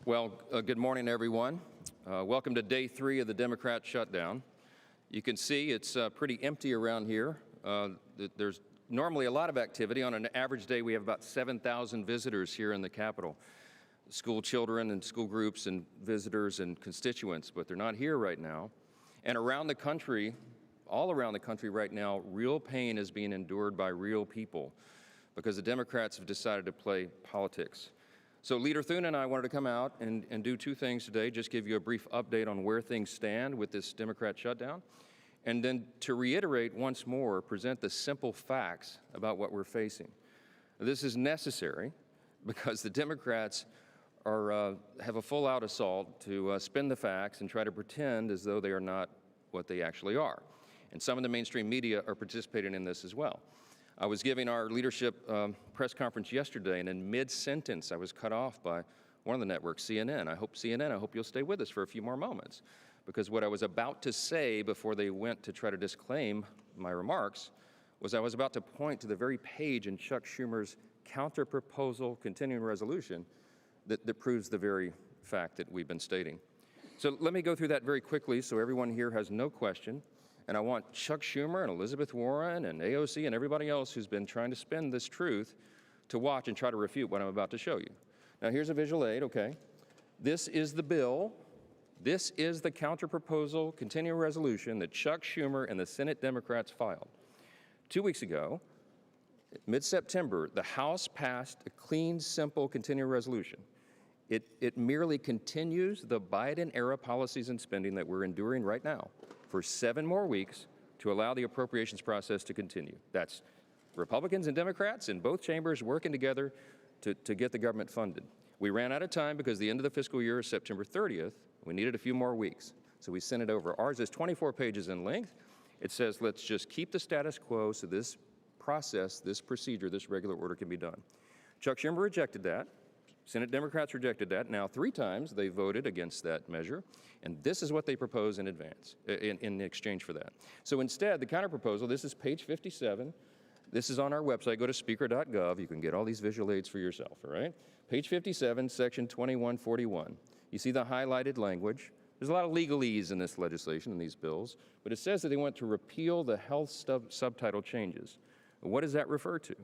Good morning, everyone. Welcome to day 3 of the Democrat shutdown. You can see it's pretty empty around here. There's normally a lot of activity. On an average day, we have about 7,000 visitors here in the Capitol. School children and school groups and visitors and constituents, but they're not here right now. And around the country, all around the country right now, real pain is being endured by real people because the Democrats have decided to play politics. So Leader Thune and I wanted to come out and do 2 things today, just give you a brief update on where things stand with this Democrat shutdown, and then to reiterate once more, present the simple facts about what we're facing. This is necessary because the Democrats have a full-out assault to spin the facts and try to pretend as though they are not what they actually are. And some of the mainstream media are participating in this as well. I was giving our leadership press conference yesterday, and in mid-sentence, I was cut off by one of the networks, CNN. I hope you'll stay with us for a few more moments, because what I was about to say before they went to try to disclaim my remarks was I was about to point to the very page in Chuck Schumer's counter-proposal continuing resolution that proves the very fact that we've been stating. So let me go through that very quickly so everyone here has no question. And I want Chuck Schumer and Elizabeth Warren and AOC and everybody else who's been trying to spin this truth to watch and try to refute what I'm about to show you. Now, here's a visual aid, okay? This is the bill. This is the counter-proposal continuing resolution that Chuck Schumer and the Senate Democrats filed. 2 weeks ago, mid-September, the House passed a clean, simple continuing resolution. It merely continues the Biden-era policies and spending that we're enduring right now for 7 more weeks to allow the appropriations process to continue. That's Republicans and Democrats in both chambers working together to get the government funded. We ran out of time because the end of the fiscal year is September 30th. We needed a few more weeks, so we sent it over. Ours is 24 pages in length. It says, let's just keep the status quo so this process, this procedure, this regular order can be done. Chuck Schumer rejected that. Senate Democrats rejected that. Now 3 times they voted against that measure, and this is what they propose in advance, in exchange for that. So instead, the counterproposal, this is page 57. This is on our website. Go to speaker.gov. You can get all these visual aids for yourself, all right? Page 57, section 2141. You see the highlighted language. There's a lot of legalese in this legislation, in these bills, but it says that they want to repeal the health subtitle changes. What does that refer to?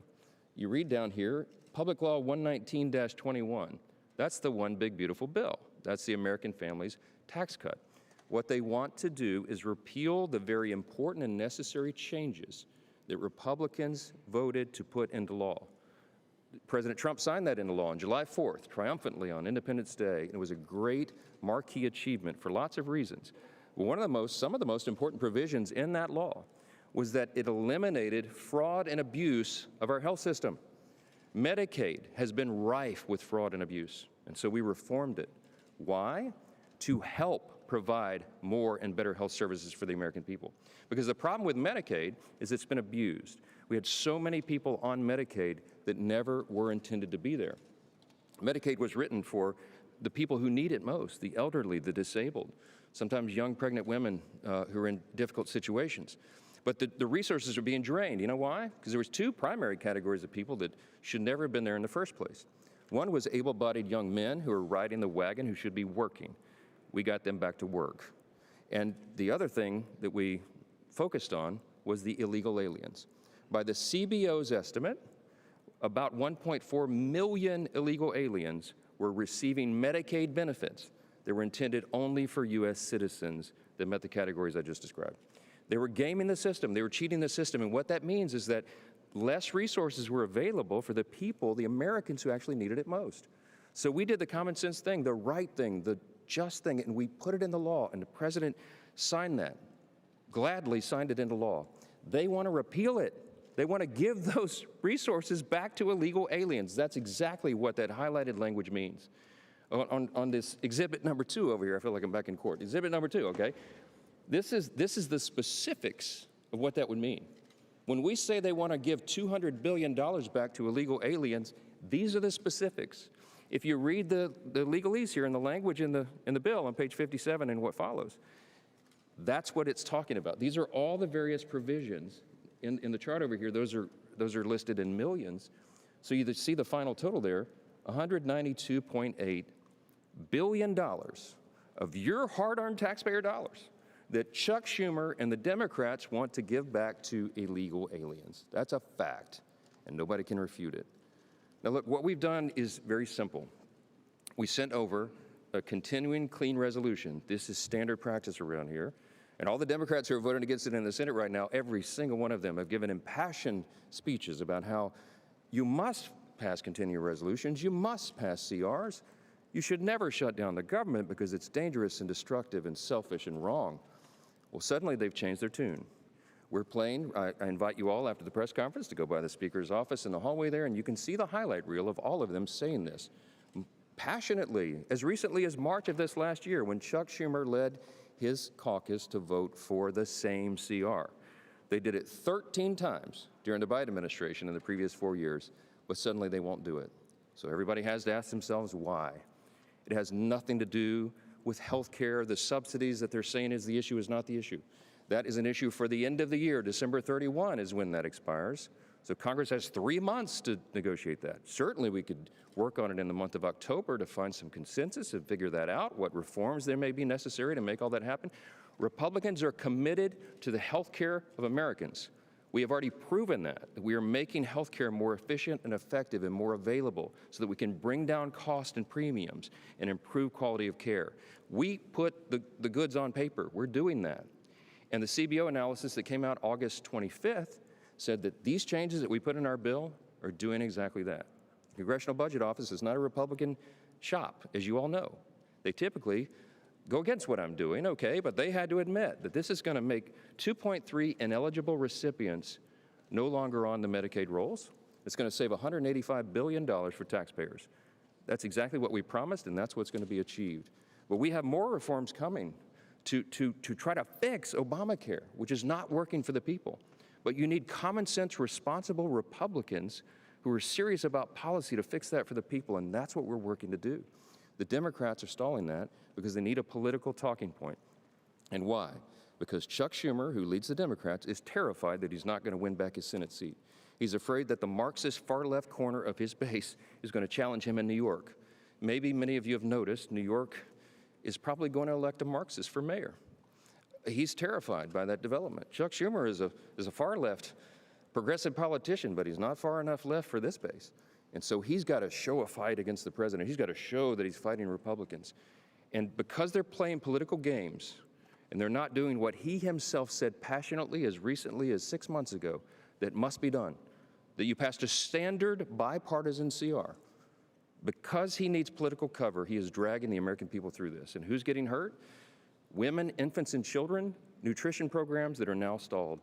You read down here, Public Law 119-21. That's the one big beautiful bill. That's the American Families Tax Cut. What they want to do is repeal the very important and necessary changes that Republicans voted to put into law. President Trump signed that into law on July 4th, triumphantly on Independence Day. And it was a great marquee achievement for lots of reasons. Well, some of the most important provisions in that law was that it eliminated fraud and abuse of our health system. Medicaid has been rife with fraud and abuse, and so we reformed it. Why? To help provide more and better health services for the American people. Because the problem with Medicaid is it's been abused. We had so many people on Medicaid that never were intended to be there. Medicaid was written for the people who need it most, the elderly, the disabled, sometimes young pregnant women who are in difficult situations. But the resources are being drained. You know why? Because there was 2 primary categories of people that should never have been there in the first place. One was able-bodied young men who are riding the wagon who should be working. We got them back to work. And the other thing that we focused on was the illegal aliens. By the CBO's estimate, about 1.4 million illegal aliens were receiving Medicaid benefits that were intended only for U.S. citizens that met the categories I just described. They were gaming the system. They were cheating the system. And what that means is that less resources were available for the people, the Americans who actually needed it most. So we did the common sense thing, the right thing, the just thing, and we put it in the law. And the president signed that, gladly signed it into law. They want to repeal it. They want to give those resources back to illegal aliens. That's exactly what that highlighted language means. On this exhibit number 2 over here, I feel like I'm back in court. Exhibit number 2, okay? This is the specifics of what that would mean. When we say they want to give $200 billion back to illegal aliens, these are the specifics. If you read the legalese here in the language in the bill on page 57 and what follows, that's what it's talking about. These are all the various provisions in the chart over here. Those are listed in millions. So you see the final total there, $192.8 billion of your hard-earned taxpayer dollars that Chuck Schumer and the Democrats want to give back to illegal aliens. That's a fact, and nobody can refute it. Now look, what we've done is very simple. We sent over a continuing clean resolution. This is standard practice around here. And all the Democrats who are voting against it in the Senate right now, every single one of them have given impassioned speeches about how you must pass continuing resolutions, you must pass CRs, you should never shut down the government because it's dangerous and destructive and selfish and wrong. Well, suddenly they've changed their tune. We're playing, I invite you all after the press conference to go by the Speaker's office in the hallway there, and you can see the highlight reel of all of them saying this passionately, as recently as March of this last year when Chuck Schumer led his caucus to vote for the same CR. They did it 13 times during the Biden administration in the previous 4 years, but suddenly they won't do it. So everybody has to ask themselves why. It has nothing to do with health care. The subsidies that they're saying is the issue is not the issue. That is an issue for the end of the year. December 31 is when that expires. So Congress has 3 months to negotiate that. Certainly we could work on it in the month of October to find some consensus and figure that out, what reforms there may be necessary to make all that happen. Republicans are committed to the health care of Americans. We have already proven that we are making health care more efficient and effective and more available so that we can bring down cost and premiums and improve quality of care. We put the goods on paper. We're doing that. And the CBO analysis that came out August 25th said that these changes that we put in our bill are doing exactly that. The Congressional Budget Office is not a Republican shop, as you all know. They typically go against what I'm doing, okay, but they had to admit that this is going to make 2.3 ineligible recipients no longer on the Medicaid rolls. It's going to save $185 billion for taxpayers. That's exactly what we promised, and that's what's going to be achieved. But we have more reforms coming to try to fix Obamacare, which is not working for the people. But you need common sense, responsible Republicans who are serious about policy to fix that for the people, and that's what we're working to do. The Democrats are stalling that because they need a political talking point. And why? Because Chuck Schumer, who leads the Democrats, is terrified that he's not going to win back his Senate seat. He's afraid that the Marxist far-left corner of his base is going to challenge him in New York. Maybe many of you have noticed New York is probably going to elect a Marxist for mayor. He's terrified by that development. Chuck Schumer is a far-left progressive politician, but he's not far enough left for this base. And so he's got to show a fight against the president. He's got to show that he's fighting Republicans. And because they're playing political games, and they're not doing what he himself said passionately as recently as 6 months ago, that must be done, that you passed a standard bipartisan CR. Because he needs political cover, he is dragging the American people through this. And who's getting hurt? Women, infants, and children, nutrition programs that are now stalled,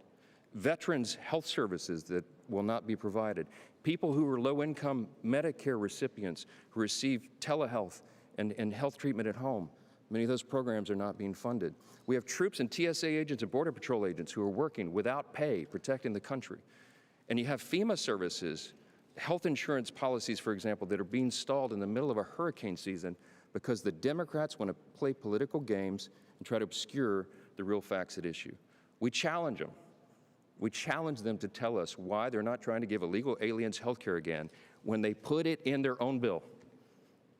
veterans' health services that will not be provided, people who are low-income Medicare recipients who receive telehealth and health treatment at home. Many of those programs are not being funded. We have troops and TSA agents and Border Patrol agents who are working without pay, protecting the country. And you have FEMA services, health insurance policies, for example, that are being stalled in the middle of a hurricane season because the Democrats want to play political games and try to obscure the real facts at issue. We challenge them. We challenge them to tell us why they're not trying to give illegal aliens health care again when they put it in their own bill.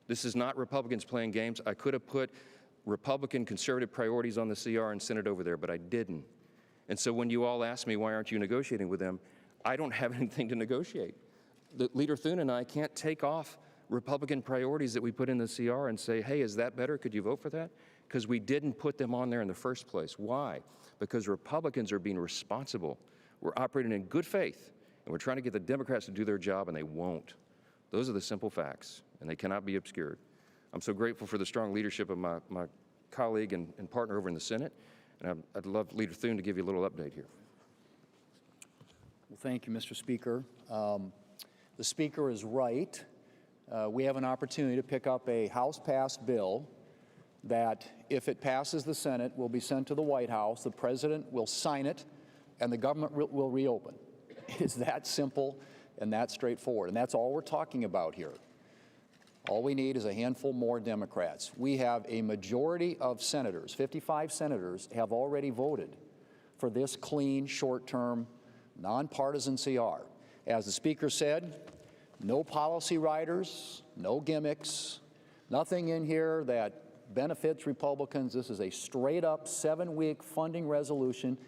This is not Republicans playing games. I could have put Republican conservative priorities on the CR and sent it over there, but I didn't. And so when you all ask me, why aren't you negotiating with them, I don't have anything to negotiate. Leader Thune and I can't take off Republican priorities that we put in the CR and say, hey, is that better? Could you vote for that? Because we didn't put them on there in the first place. Why? Because Republicans are being responsible. We're operating in good faith, and we're trying to get the Democrats to do their job, and they won't. Those are the simple facts, and they cannot be obscured. I'm so grateful for the strong leadership of my colleague and partner over in the Senate, and I'd love Leader Thune to give you a little update here. Well, thank you, Mr. Speaker. The Speaker is right. We have an opportunity to pick up a House-passed bill that, if it passes the Senate, will be sent to the White House, the President will sign it, and the government will reopen. It is that simple and that straightforward, and that's all we're talking about here. All we need is a handful more Democrats. We have a majority of senators, 55 senators, have already voted for this clean, short-term, nonpartisan CR. As the Speaker said, no policy riders, no gimmicks, Nothing in here that benefits Republicans. This is a straight-up 7-week funding resolution,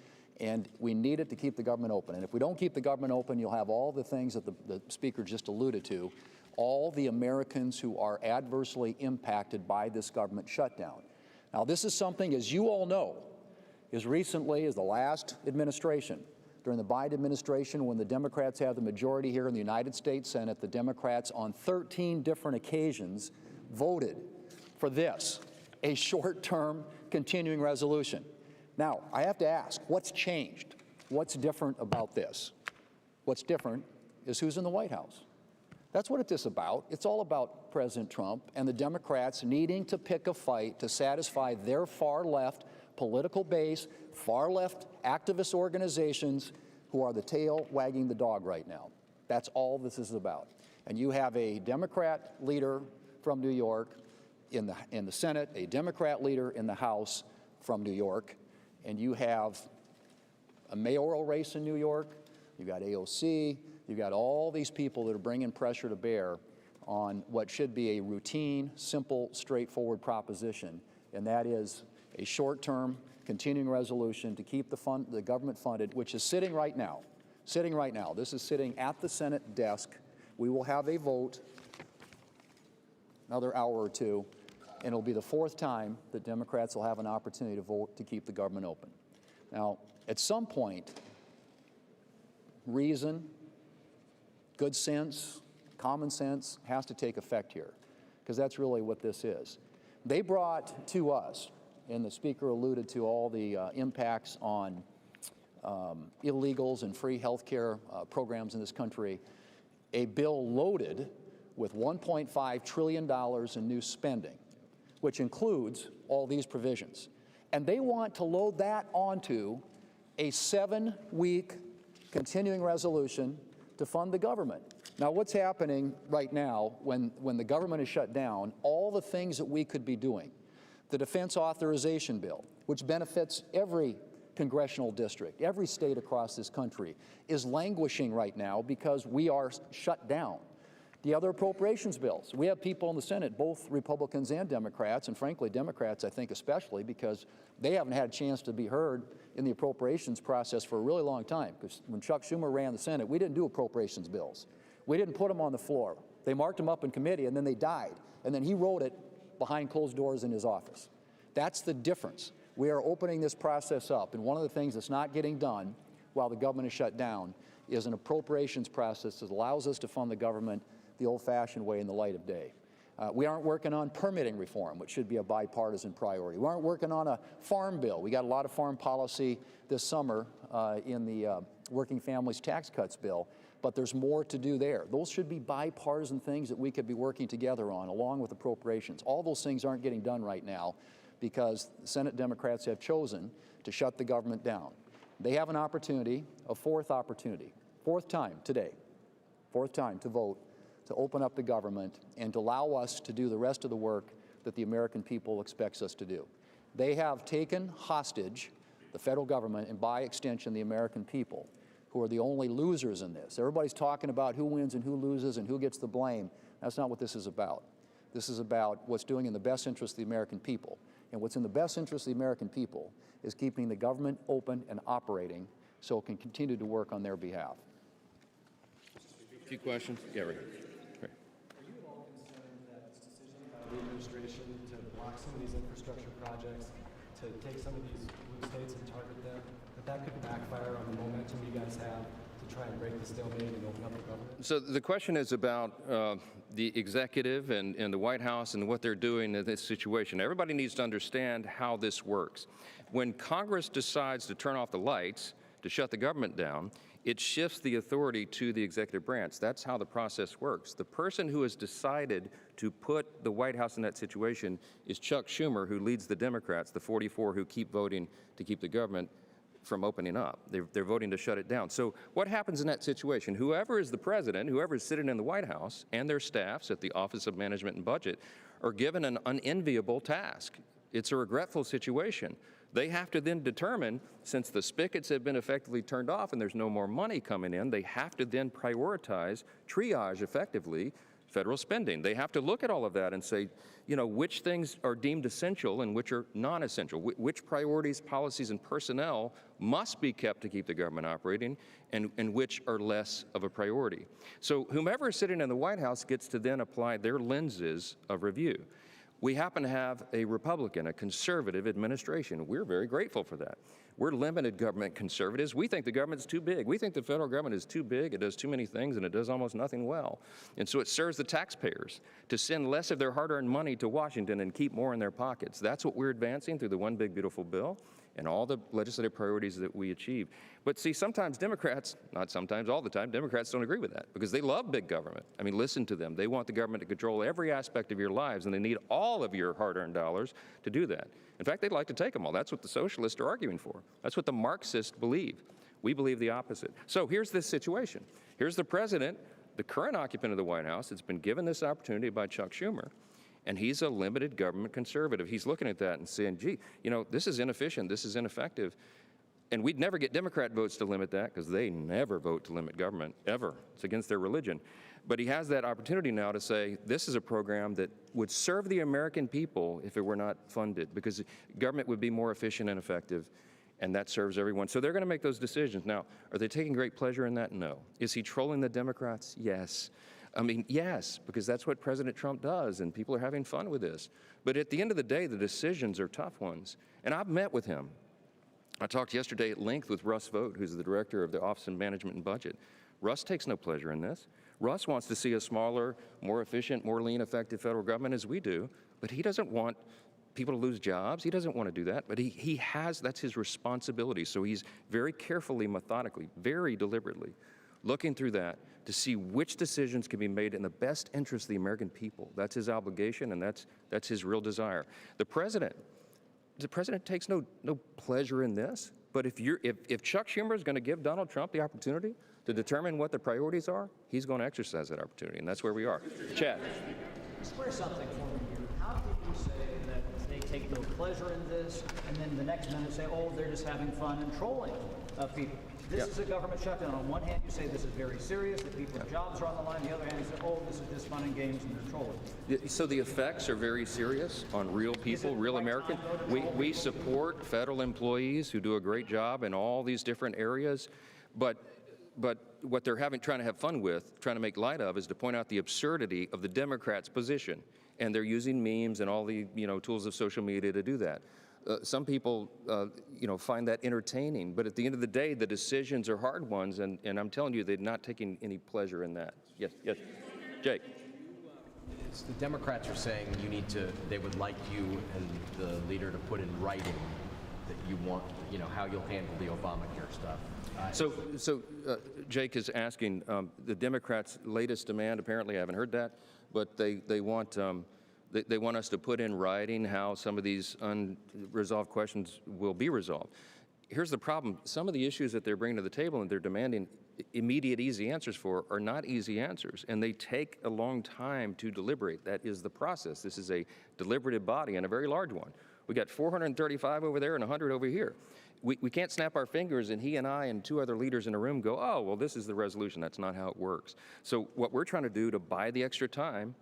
and we need it to keep the government open. And if we don't keep the government open, you'll have all the things that the Speaker just alluded to, all the Americans who are adversely impacted by this government shutdown. Now, this is something, as you all know, as recently as the last administration, during the Biden administration, when the Democrats had the majority here in the United States Senate, the Democrats on 13 different occasions voted for this, a short-term continuing resolution. Now, I have to ask, what's changed? What's different about this? What's different is who's in the White House. That's what it's about. It's all about President Trump and the Democrats needing to pick a fight to satisfy their far-left political base, far-left activist organizations who are the tail wagging the dog right now. That's all this is about. And you have a Democrat leader from New York in the Senate, a Democrat leader in the House from New York, and you have a mayoral race in New York, you've got AOC, you've got all these people that are bringing pressure to bear on what should be a routine, simple, straightforward proposition, and that is a short-term continuing resolution to keep the government funded, which is sitting right now. This is sitting at the Senate desk. We will have a vote another hour or two, and it'll be the 4th time that Democrats will have an opportunity to vote to keep the government open. Now, at some point, reason, good sense, common sense has to take effect here, because that's really what this is. They brought to us, and the Speaker alluded to all the impacts on illegals and free health care programs in this country, a bill loaded with $1.5 trillion in new spending, which includes all these provisions. And they want to load that onto a 7-week continuing resolution to fund the government. Now, what's happening right now when the government is shut down, all the things that we could be doing, the defense authorization bill, which benefits every congressional district, every state across this country, is languishing right now because we are shut down. The other appropriations bills, we have people in the Senate, both Republicans and Democrats, and frankly, Democrats, I think, especially, because they haven't had a chance to be heard in the appropriations process for a really long time. Because when Chuck Schumer ran the Senate, we didn't do appropriations bills. We didn't put them on the floor. They marked them up in committee, and then they died. And then he wrote it behind closed doors in his office. That's the difference. We are opening this process up, and one of the things that's not getting done while the government is shut down is an appropriations process that allows us to fund the government the old-fashioned way in the light of day. We aren't working on permitting reform, which should be a bipartisan priority. We aren't working on a farm bill. We got a lot of farm policy this summer in the Working Families Tax Cuts bill, but there's more to do there. Those should be bipartisan things that we could be working together on, along with appropriations. All those things aren't getting done right now because Senate Democrats have chosen to shut the government down. They have an opportunity, a 4th opportunity, 4th time today, 4th time to vote to open up the government and to allow us to do the rest of the work that the American people expects us to do. They have taken hostage the federal government and, by extension, the American people, who are the only losers in this. Everybody's talking about who wins and who loses and who gets the blame. That's not what this is about. This is about what's doing in the best interest of the American people. And what's in the best interest of the American people is keeping the government open and operating so it can continue to work on their behalf. A few questions? Yeah, right. The administration to block some of these infrastructure projects, to take some of these blue states and target them, that could backfire on the momentum you guys have to try and break the stalemate and open up the government? So the question is about the executive and the White House and what they're doing in this situation. Everybody needs to understand how this works. When Congress decides to turn off the lights, to shut the government down, it shifts the authority to the executive branch. That's how the process works. The person who has decided to put the White House in that situation is Chuck Schumer, who leads the Democrats, the 44 who keep voting to keep the government from opening up. They're voting to shut it down. So what happens in that situation? Whoever is the president, whoever is sitting in the White House, and their staffs at the Office of Management and Budget are given an unenviable task. It's a regretful situation. They have to then determine, since the spigots have been effectively turned off and there's no more money coming in, they have to then prioritize, triage effectively, federal spending. They have to look at all of that and say, you know, which things are deemed essential and which are non-essential, which priorities, policies, and personnel must be kept to keep the government operating, and which are less of a priority. So whomever is sitting in the White House gets to then apply their lenses of review. We happen to have a Republican, a conservative administration. We're very grateful for that. We're limited government conservatives. We think the government's too big. We think the federal government is too big. It does too many things, and it does almost nothing well. And so it serves the taxpayers to send less of their hard-earned money to Washington and keep more in their pockets. That's what we're advancing through the One Big Beautiful Bill and all the legislative priorities that we achieve. But see, sometimes Democrats, not sometimes, all the time, Democrats don't agree with that because they love big government. I mean, listen to them. They want the government to control every aspect of your lives, and they need all of your hard-earned dollars to do that. In fact, they'd like to take them all. That's what the socialists are arguing for. That's what the Marxists believe. We believe the opposite. So here's this situation. Here's the president, the current occupant of the White House. It's been given this opportunity by Chuck Schumer. And he's a limited government conservative. He's looking at that and saying, gee, you know, this is inefficient, this is ineffective. And we'd never get Democrat votes to limit that because they never vote to limit government, ever. It's against their religion. But he has that opportunity now to say, this is a program that would serve the American people if it were not funded, because government would be more efficient and effective, and that serves everyone. So they're going to make those decisions. Now, are they taking great pleasure in that? No. Is he trolling the Democrats? Yes. I mean, yes, because that's what President Trump does, and people are having fun with this. But at the end of the day, the decisions are tough ones. And I've met with him. I talked yesterday at length with Russ Vought, who's the director of the Office of Management and Budget. Russ takes no pleasure in this. Russ wants to see a smaller, more efficient, more lean, effective federal government as we do, but he doesn't want people to lose jobs. He doesn't want to do that, but he has, that's his responsibility. So he's very carefully, methodically, very deliberately looking through that to see which decisions can be made in the best interest of the American people. That's his obligation, and that's his real desire. The president takes no pleasure in this, but if Chuck Schumer is going to give Donald Trump the opportunity to determine what the priorities are, he's going to exercise that opportunity, and that's where we are. Chad. Square something for me here. How can you say that they take no pleasure in this, and then the next minute say, oh, they're just having fun and trolling people? This is a government shutdown. On one hand, you say this is very serious, that people's jobs are on the line. The other hand, you say, oh, this is just fun and games and they're trolling. So the effects are very serious on real people, real Americans. We support federal employees who do a great job in all these different areas, but what they're trying to have fun with, trying to make light of, is to point out the absurdity of the Democrats' position. And they're using memes and all the tools of social media to do that. Some people, find that entertaining, but at the end of the day, the decisions are hard ones, and I'm telling you, they're not taking any pleasure in that. Yes, Jake. It's the Democrats are saying they would like you and the leader to put in writing that you want, how you'll handle the Obamacare stuff. So Jake is asking the Democrats' latest demand. Apparently, I haven't heard that, but they want us to put in writing how some of these unresolved questions will be resolved. Here's the problem. Some of the issues that they're bringing to the table and they're demanding immediate, easy answers for are not easy answers, and they take a long time to deliberate. That is the process. This is a deliberative body and a very large one. We got 435 over there and 100 over here. We can't snap our fingers and he and I and two other leaders in a room go, oh, well, this is the resolution. That's not how it works. So what we're trying to do to buy the extra time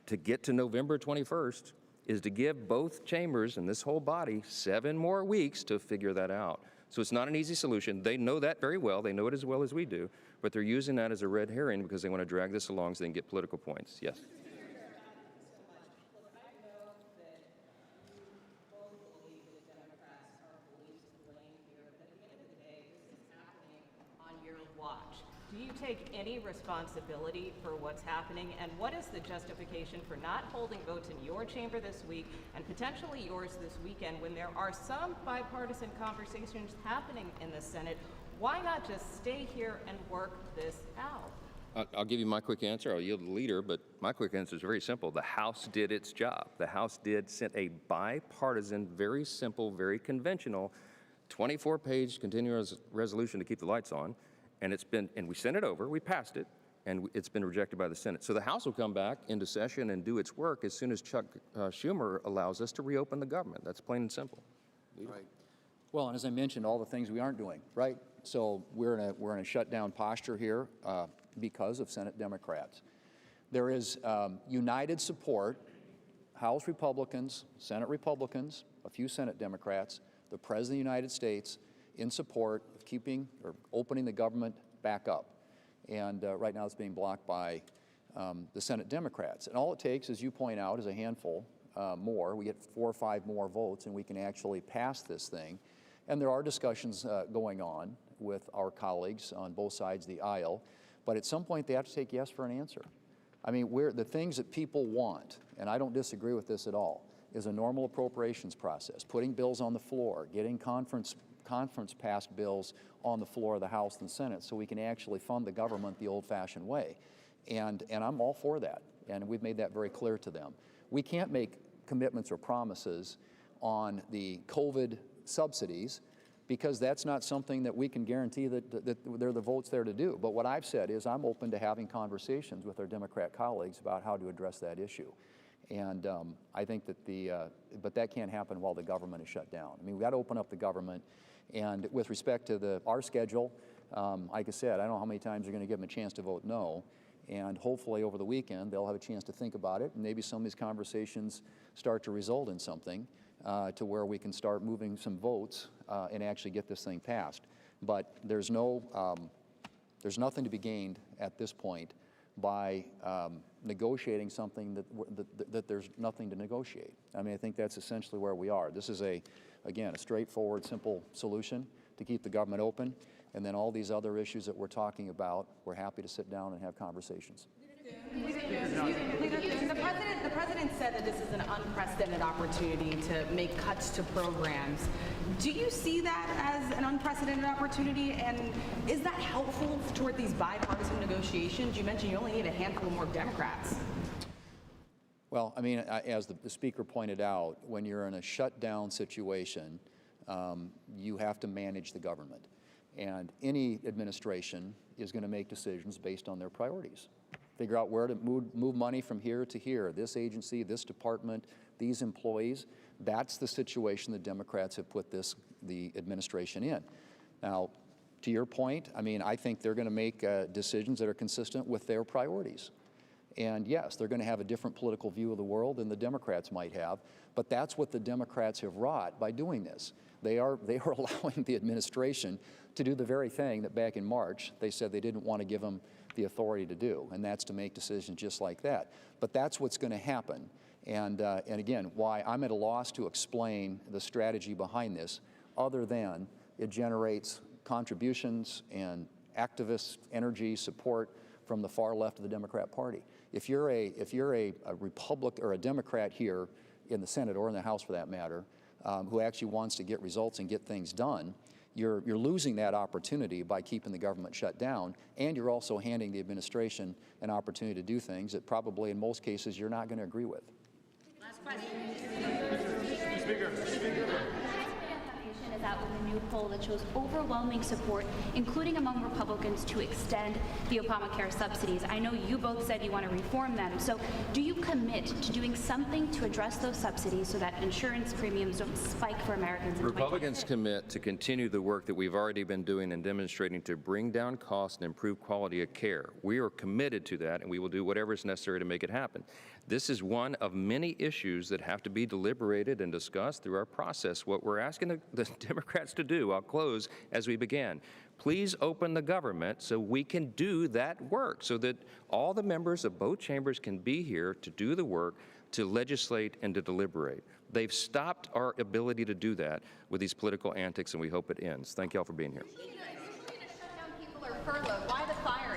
to get to November 21st is to give both chambers and this whole body 7 more weeks to figure that out. So it's not an easy solution. They know that very well. They know it as well as we do, but they're using that as a red herring because they want to drag this along so they can get political points. Yes. Do you take any responsibility for what's happening, and what is the justification for not holding votes in your chamber this week and potentially yours this weekend when there are some bipartisan conversations happening in the Senate? Why not just stay here and work this out? I'll give you my quick answer. I'll yield to the leader, but my quick answer is very simple. The House did its job. The House sent a bipartisan, very simple, very conventional, 24-page continuous resolution to keep the lights on. And we sent it over, we passed it, and it's been rejected by the Senate. So the House will come back into session and do its work as soon as Chuck Schumer allows us to reopen the government. That's plain and simple. Right. Well, and as I mentioned, all the things we aren't doing, right? So we're in a shutdown posture here because of Senate Democrats. There is united support, House Republicans, Senate Republicans, a few Senate Democrats, the President of the United States in support of keeping or opening the government back up. And right now it's being blocked by the Senate Democrats. And all it takes, as you point out, is a handful more. We get 4 or 5 more votes and we can actually pass this thing. And there are discussions going on with our colleagues on both sides of the aisle. But at some point they have to take yes for an answer. I mean, the things that people want, and I don't disagree with this at all, is a normal appropriations process, putting bills on the floor, getting conference-passed bills on the floor of the House and Senate so we can actually fund the government the old-fashioned way. And I'm all for that, and we've made that very clear to them. We can't make commitments or promises on the COVID subsidies because that's not something that we can guarantee that there are the votes there to do. But what I've said is I'm open to having conversations with our Democrat colleagues about how to address that issue. And I think that but that can't happen while the government is shut down. I mean, we've got to open up the government. And with respect to our schedule, like I said, I don't know how many times you're going to give them a chance to vote no. And hopefully over the weekend, they'll have a chance to think about it. And maybe some of these conversations start to result in something to where we can start moving some votes and actually get this thing passed. But there's nothing to be gained at this point by negotiating something that there's nothing to negotiate. I mean, I think that's essentially where we are. This is again, a straightforward, simple solution to keep the government open. And then all these other issues that we're talking about, we're happy to sit down and have conversations. The president said that this is an unprecedented opportunity to make cuts to programs. Do you see that as an unprecedented opportunity? And is that helpful toward these bipartisan negotiations? You mentioned you only need a handful more Democrats. Well, I mean, as the speaker pointed out, when you're in a shutdown situation, you have to manage the government. And any administration is going to make decisions based on their priorities. Figure out where to move money from here to here, this agency, this department, these employees. That's the situation the Democrats have put the administration in. Now, to your point, I mean, I think they're going to make decisions that are consistent with their priorities. And yes, they're going to have a different political view of the world than the Democrats might have, but that's what the Democrats have wrought by doing this. They are allowing the administration to do the very thing that back in March they said they didn't want to give them the authority to do, and that's to make decisions just like that. But that's what's going to happen. And again, why I'm at a loss to explain the strategy behind this, other than it generates contributions and activist energy support from the far left of the Democrat Party. If you're a Republican or a Democrat here in the Senate or in the House for that matter, who actually wants to get results and get things done, you're losing that opportunity by keeping the government shut down, and you're also handing the administration an opportunity to do things that probably in most cases you're not going to agree with. Last question. Speaker. Is out with a new poll that shows overwhelming support, including among Republicans, to extend the Obamacare subsidies. I know you both said you want to reform them, so do you commit to doing something to address those subsidies so that insurance premiums don't spike for Americans in Republicans commit to continue the work that we've already been doing and demonstrating to bring down costs and improve quality of care. We are committed to that, and we will do whatever is necessary to make it happen. This is one of many issues that have to be deliberated and discussed through our process. What we're asking the Democrats to do, I'll close as we began, please open the government so we can do that work, so that all the members of both chambers can be here to do the work, to legislate and to deliberate. They've stopped our ability to do that with these political antics, and we hope it ends. Thank you all for being here. Usually in a shutdown, people are furloughed. Why the fire?